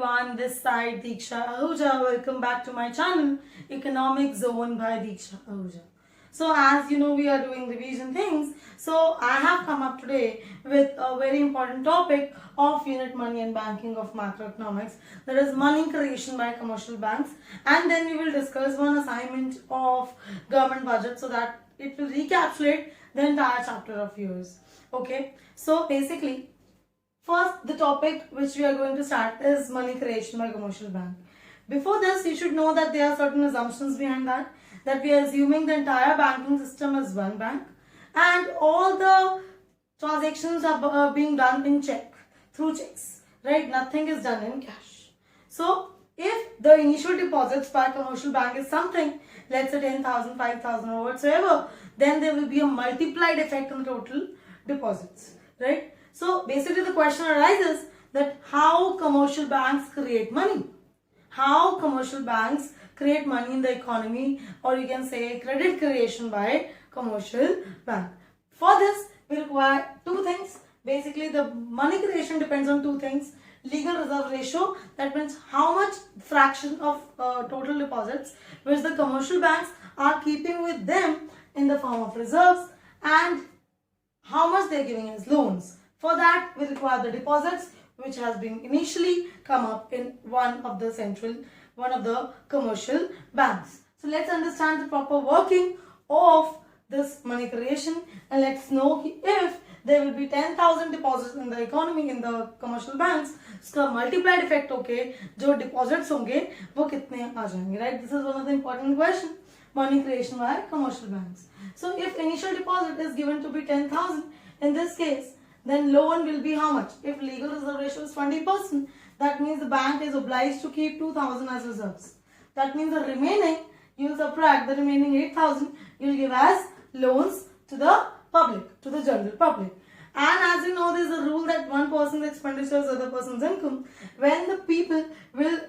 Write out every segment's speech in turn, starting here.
everyone, this side Diksha Ahuja. Welcome back to my channel, Economic Zone by Diksha Ahuja. So as you know, we are doing revision things. So I have come up today with a very important topic of unit money and banking of macroeconomics, that is money creation by commercial banks, and then we will discuss one assignment of government budget so that it will recapitulate the entire chapter of yours. Okay, so basically, first, the topic which we are going to start is money creation by commercial bank. Before this, you should know that there are certain assumptions behind that we are assuming the entire banking system is one bank and all the transactions are being done in check, through checks, right? Nothing is done in cash. So, if the initial deposits by commercial bank is something, let's say 10,000, 5,000 or whatsoever, then there will be a multiplied effect on the total deposits, right? So basically the question arises that how commercial banks create money. How commercial banks create money in the economy, or you can say credit creation by commercial bank. For this we require two things. Basically the money creation depends on two things. Legal reserve ratio, that means how much fraction of total deposits which the commercial banks are keeping with them in the form of reserves, and how much they are giving as loans. For that, we require the deposits which has been initially come up in one of the commercial banks. So let's understand the proper working of this money creation, and let's know if there will be 10,000 deposits in the economy in the commercial banks, उसका multiplied effect होके जो deposits होंगे वो कितने आ जाएंगे, right? This is one of the important question. Money creation by commercial banks. So if initial deposit is given to be 10,000, in this case, then loan will be how much? If legal reserve ratio is 20%, that means the bank is obliged to keep 2,000 as reserves. That means the remaining, you will subtract the remaining 8,000, you will give as loans to the public, to the general public. And as you know, there is a rule that one person's expenditure is other person's income. When the people will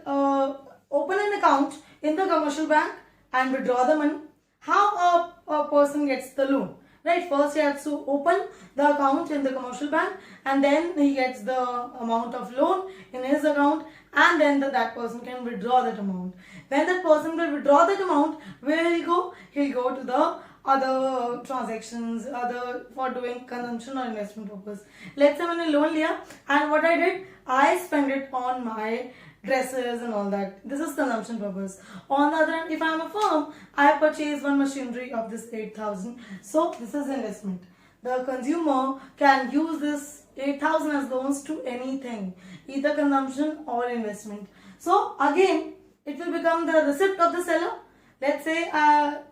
open an account in the commercial bank and withdraw the money, how a person gets the loan? Right, first he has to open the account in the commercial bank, and then he gets the amount of loan in his account, and then that person can withdraw that amount. When that person will withdraw that amount, where will he go? He'll go to the other transactions, for doing consumption or investment purpose. Let's say मैंने loan लिया, and what I did, I spend it on my dresses and all that. This is consumption purpose. On the other hand, if I am a firm, I purchase one machinery of this 8,000. So this is investment. The consumer can use this 8,000 as loans to anything, either consumption or investment. So again, it will become the receipt of the seller. Let's say I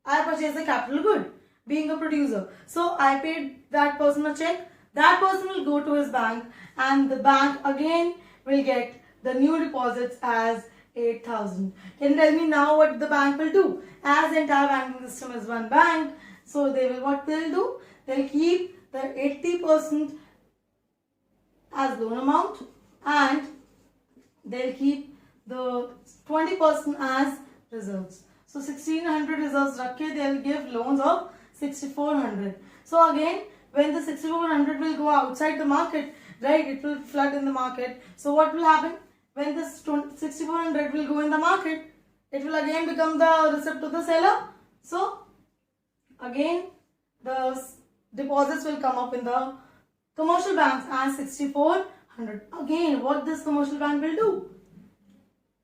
purchase a capital good, being a producer. So I paid that person a check. That person will go to his bank, and the bank again will get the new deposits as 8,000. Can you tell me now what the bank will do? As the entire banking system is one bank, so what they'll do? They'll keep the 80% as loan amount, and they'll keep the 20% as reserves. So 1,600 reserves rakhe, they'll give loans of 6,400. So again, when the 6,400 will go outside the market, right, it will flood in the market. So what will happen? When this 6,400 will go in the market, it will again become the receipt to the seller. So again, the deposits will come up in the commercial banks as 6,400. Again, what this commercial bank will do?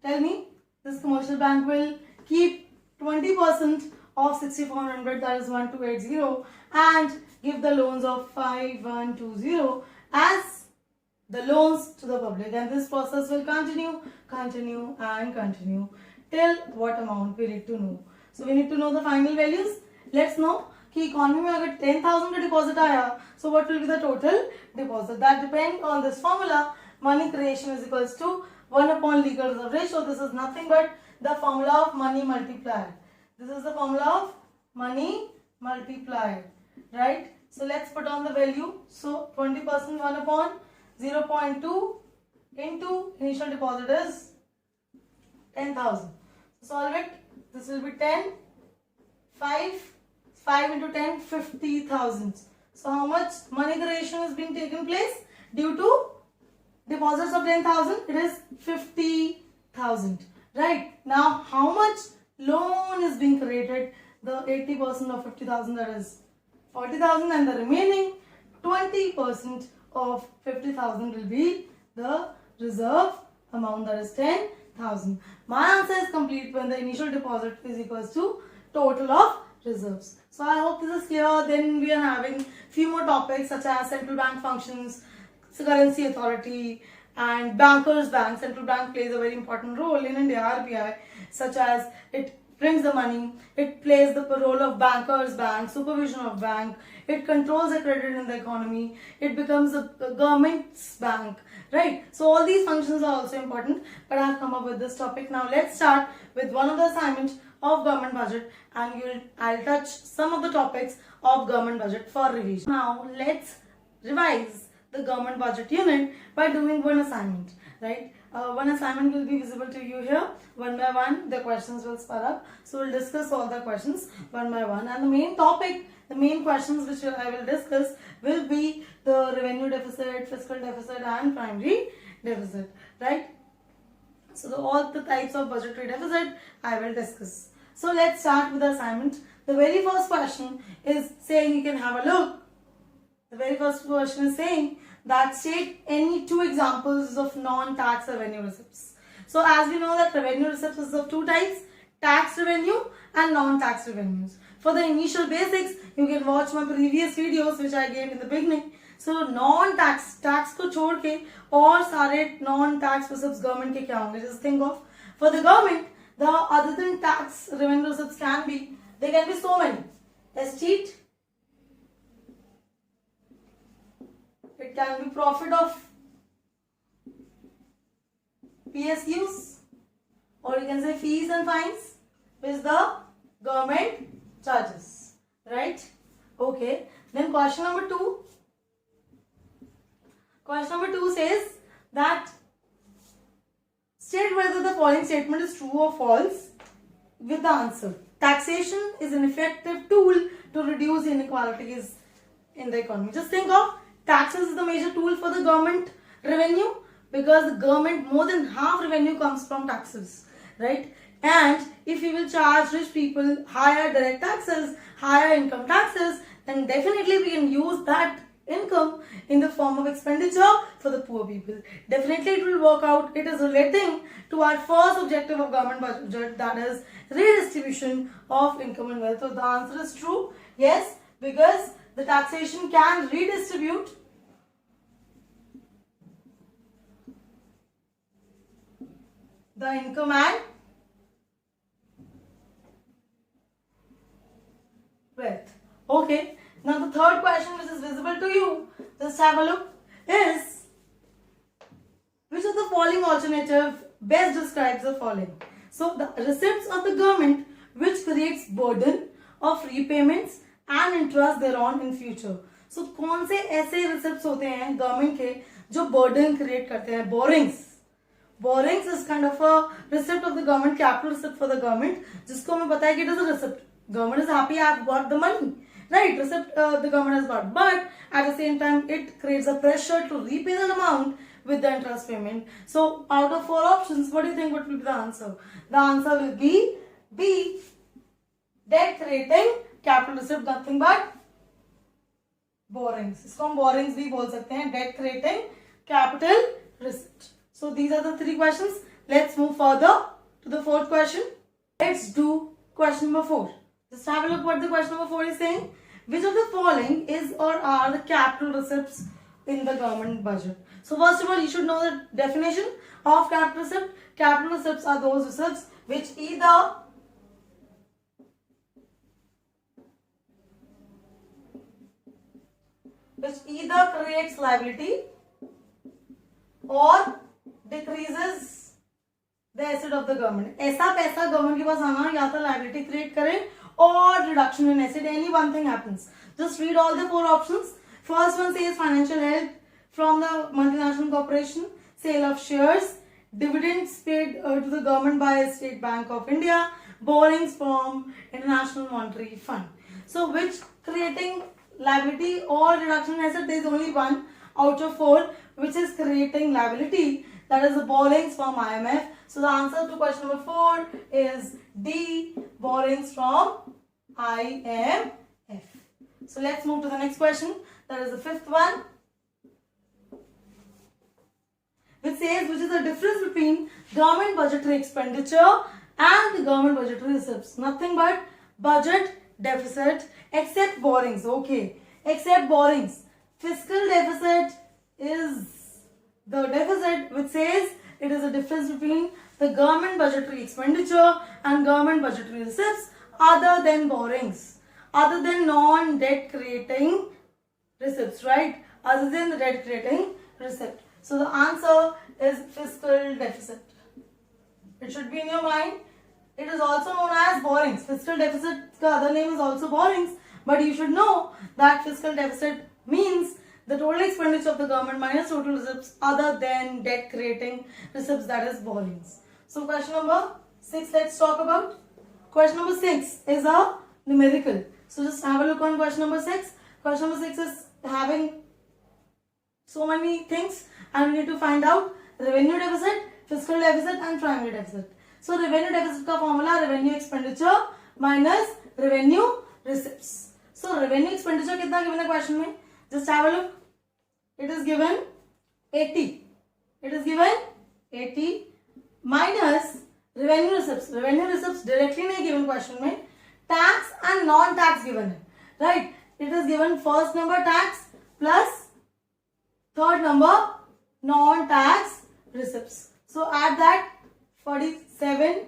Tell me. This commercial bank will keep 20% of 6,400, that is 1,280, and give the loans of 5,120 as the loans to the public, and this process will continue till what amount we need to know. So we need to know the final values. Let's know कि economy में अगर 10,000 का deposit आया, so what will be the total deposit? That depends on this formula. Money creation is equals to 1 upon legal reserve ratio. This is nothing but the formula of money multiplied. This is the formula of money multiplied, right? So let's put on the value. So 20% 1 upon 0.2 into initial deposit is 10,000. Solve it. This will be 10, 5 into 10, 50,000. So how much money creation is being taken place? Due to deposits of 10,000, it is 50,000. Right? Now, how much loan is being created? The 80% of 50,000, that is 40,000, and the remaining 20% of 50,000 will be the reserve amount, that is 10,000. My answer is complete when the initial deposit is equals to total of reserves. So I hope this is clear. Then we are having few more topics such as central bank functions, currency authority, and bankers bank. Central bank plays a very important role in India, RBI, such as it prints the money, it plays the role of bankers bank, supervision of bank, it controls the credit in the economy, it becomes a government's bank, right? So all these functions are also important, but I have come up with this topic. Now let's start with one of the assignments of government budget, and I'll touch some of the topics of government budget for revision. Now let's revise the government budget unit by doing one assignment, right? One assignment will be visible to you here. One by one, the questions will spur up. So we'll discuss all the questions one by one. And the main topic, the main questions which I will discuss will be the revenue deficit, fiscal deficit, and primary deficit, right? So all the types of budgetary deficit I will discuss. So let's start with the assignment. The very first question is saying, you can have a look. The very first question is saying that state any two examples of non-tax revenue receipts. So as we know that revenue receipts is of two types, tax revenue and non-tax revenues. For the initial basics, you can watch my previous videos which I gave in the beginning. So non-tax, tax को छोड़ के और सारे non-tax receipts government के क्या होंगे? Just think of, for the government, the other than tax revenue receipts can be, there can be so many. Estate, it can be profit of PSUs, or you can say fees and fines, which the government charges, right? Okay. Then question number two. Question number two says that state whether the following statement is true or false with the answer. Taxation is an effective tool to reduce inequalities in the economy. Just think of taxes is the major tool for the government revenue, because the government, more than half revenue comes from taxes, right? And if we will charge rich people higher direct taxes, higher income taxes, then definitely we can use that income in the form of expenditure for the poor people. Definitely it will work out. It is relating to our first objective of government budget, that is redistribution of income and wealth. So the answer is true. Yes, because the taxation can redistribute the income and wealth. Okay. Now the third question which is visible to you, just have a look, is which of the following alternative best describes the following? So the receipts of the government which creates burden of repayments and interest thereon in future. So कौन से ऐसे receipts होते हैं government के जो burden create करते हैं? Borrowings is kind of a receipt of the government, capital receipt for the government, जिसको हमें पता है कि it is a receipt. Government is happy, I have got the money. Right, receipt the government has got, but at the same time it creates a pressure to repay the amount with the interest payment. So out of four options, what do you think what will be the answer? The answer will be B, debt creating capital receipt, nothing but borrowings. इसको हम borrowings भी बोल सकते हैं, debt creating capital receipt. So these are the three questions. Let's move further to the fourth question. Let's do question number 4. Just have a look what the question number 4 is saying. Which of the following is or are the capital receipts in the government budget? So first of all, you should know the definition of capital receipt. Capital receipts are those receipts which either creates liability or decreases the asset of the government. ऐसा पैसा government के पास आना या तो liability create करे or reduction in asset, any one thing happens. Just read all the four options. First one says financial help from the multinational corporation, sale of shares, dividends paid to the government by State Bank of India, borrowings from International Monetary Fund. So which creating liability or reduction in asset, there is only one out of four. which is creating liability, that is the borrowings from IMF. So the answer to question number 4 is D, borrowings from IMF. So let's move to the next question. That is the 5th one, which says which is the difference between government budgetary expenditure and the government budgetary receipts. Nothing but budget deficit except borrowings. Okay, except borrowings. Fiscal deficit is the deficit which says it is a difference between the government budgetary expenditure and government budgetary receipts other than borrowings, other than non-debt creating receipts, right? Other than the debt creating receipt. So the answer is fiscal deficit. It should be in your mind. It is also known as borrowings. Fiscal deficit, the other name is also borrowings. But you should know that fiscal deficit means the total expenditure of the government minus total receipts other than debt creating receipts, that is borrowings. So question number 6, let's talk about. Question number 6 is a numerical. So just have a look on question number 6. Question number 6 is having so many things and we need to find out revenue deficit, fiscal deficit and primary deficit. So revenue deficit का formula revenue expenditure minus revenue receipts. So revenue expenditure कितना given है question में? Just have a look. It is given 80. It is given 80 minus revenue receipts. Revenue receipts directly नहीं given question में. Tax and non-tax given है. Right? It is given first number tax plus third number non-tax receipts. So add that 47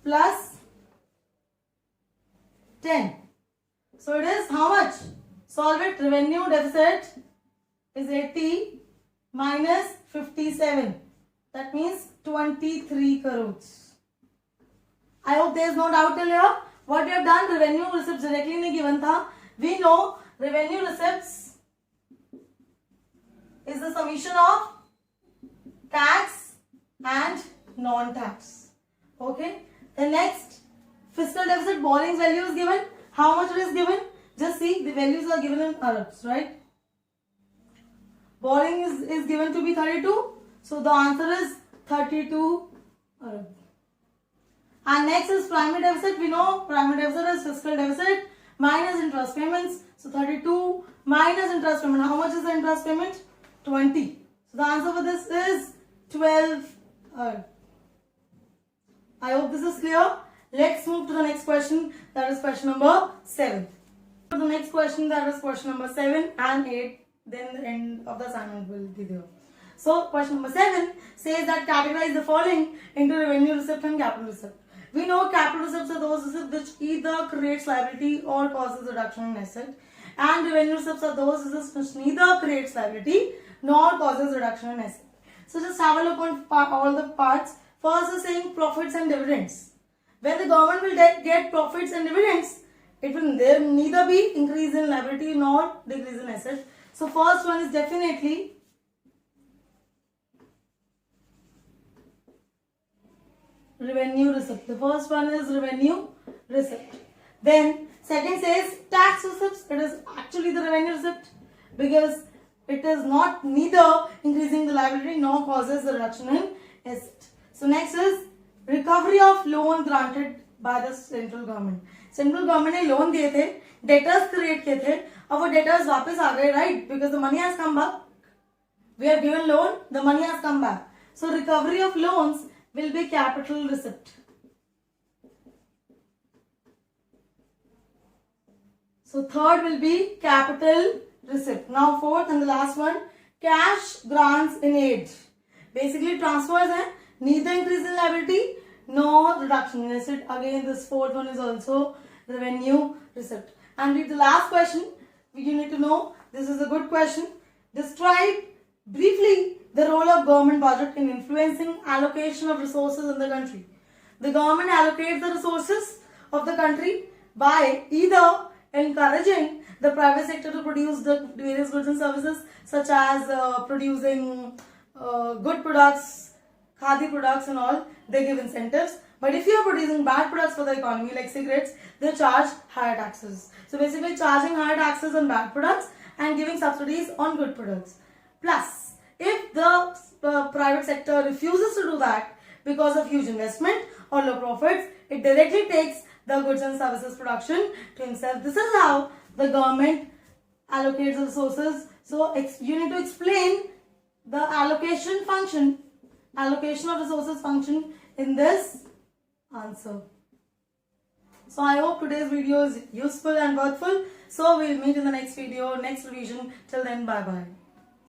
plus 10. So it is how much? Solve it. Revenue deficit is 80 minus 57. That means 23 crores. I hope there is no doubt till here. What we have done, revenue receipts directly नहीं given था. We know revenue receipts is the summation of tax and non-tax. Okay. The next, fiscal deficit borrowings value is given. How much it is given? Just see, the values are given in Arabs, right? Borrowing is given to be 32. So the answer is 32 Arab. And next is primary deficit. We know primary deficit is fiscal deficit minus interest payments. So 32 minus interest payment. How much is the interest payment? 20. So the answer for this is 12 Arab. I hope this is clear. Let's move to the next question. That is question number 7. To the next question, that is question number 7 and 8. Then the end of the assignment will be there. So question number 7 says that categorize the following into revenue receipt and capital receipt. We know capital receipts are those receipts which either creates liability or causes reduction in asset, and revenue receipts are those receipts which neither creates liability nor causes reduction in asset. So just have a look on all the parts. First is saying profits and dividends. When the government will get profits and dividends, it will neither be increase in liability nor decrease in asset. So first one is definitely revenue receipt. The first one is revenue receipt. Then second says tax receipts. It is actually the revenue receipt because it is not neither increasing the liability nor causes the reduction in asset. So next is recovery of loan granted by the central government. Central government ने loan दिए थे, debtors create किए थे, अब वो debtors वापस आ गए, right? Because the money has come back. We have given loan, the money has come back. So recovery of loans will be capital receipt. So third will be capital receipt. Now fourth and the last one, cash grants in aid. Basically transfers है, neither increase in liability nor reduction in asset. Again this fourth one is also revenue receipt. And with the last question, you need to know, this is a good question. Describe briefly the role of government budget in influencing allocation of resources in the country. The government allocates the resources of the country by either encouraging the private sector to produce the various goods and services, such as producing good products, khadi products and all, they give incentives. But if you are producing bad products for the economy like cigarettes, they charge higher taxes. So basically charging higher taxes on bad products and giving subsidies on good products. Plus, If the private sector refuses to do that because of huge investment or low profits, it directly takes the goods and services production to himself. This is how the government allocates the resources. So you need to explain the allocation of resources function in this answer. So I hope today's video is useful and worthful. So we'll meet in the next video, next revision. Till then, bye bye.